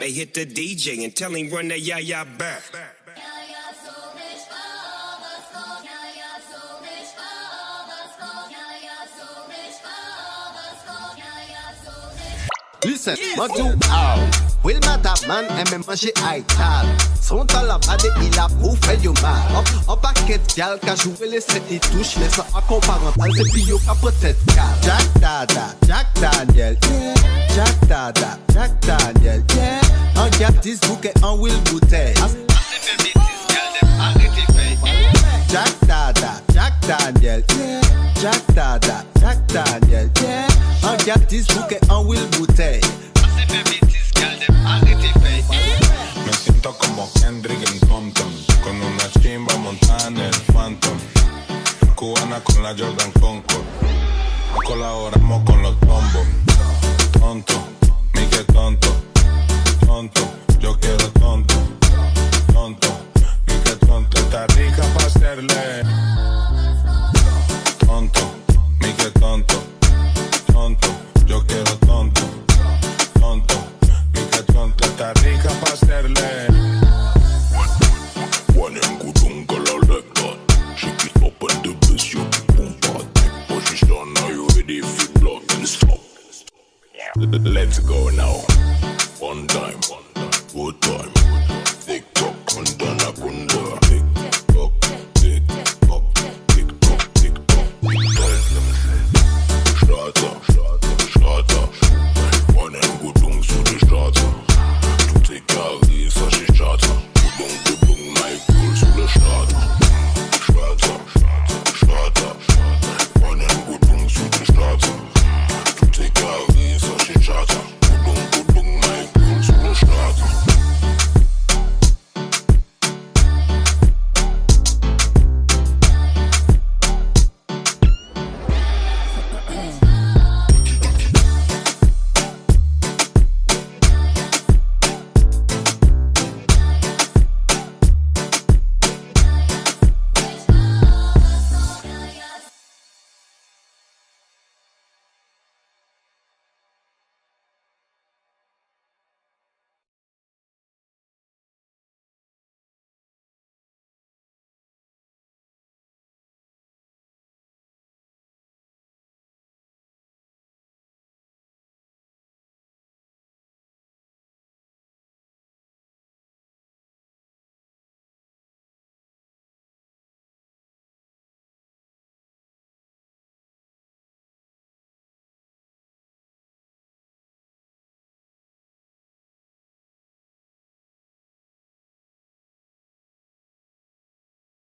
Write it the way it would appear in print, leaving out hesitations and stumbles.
They hit the DJ and tell him run that ya back. Listen, moi tout Will Madame aime manger Aital. Son talent a des il a pour faire du mal. En paquet gal qu'a joué les sept et touche. Les sons à comparental, c'est puis yo qu'a peut-être cal. Jack Dada, Jack Daniel, yeah. Jack Dada, Jack Daniel, yeah. Un gâtis bouquet, un Will bouteille. Jack Dada, Jack Daniel, yeah. Jack Dada, Jack Daniel, yeah. Un gâtis bouquet, un Will bouteille. Me siento como Kendrick en Compton, con una chimba montada en el Phantom. Cubana con la Jordan Concord, colaboramos con los tombos. Tonto, mi que tonto, tonto, yo quiero tonto, tonto, mi que tonto, está rica pa' hacerle. Tonto, mi que tonto, tonto, yo quiero tonto, tonto, mi que tonto, está rica pa' hacerle. One and good uncle like that. Shake it up and the bass, you boom party. Position, are you ready for block and stop? Let's go now. One time, good time.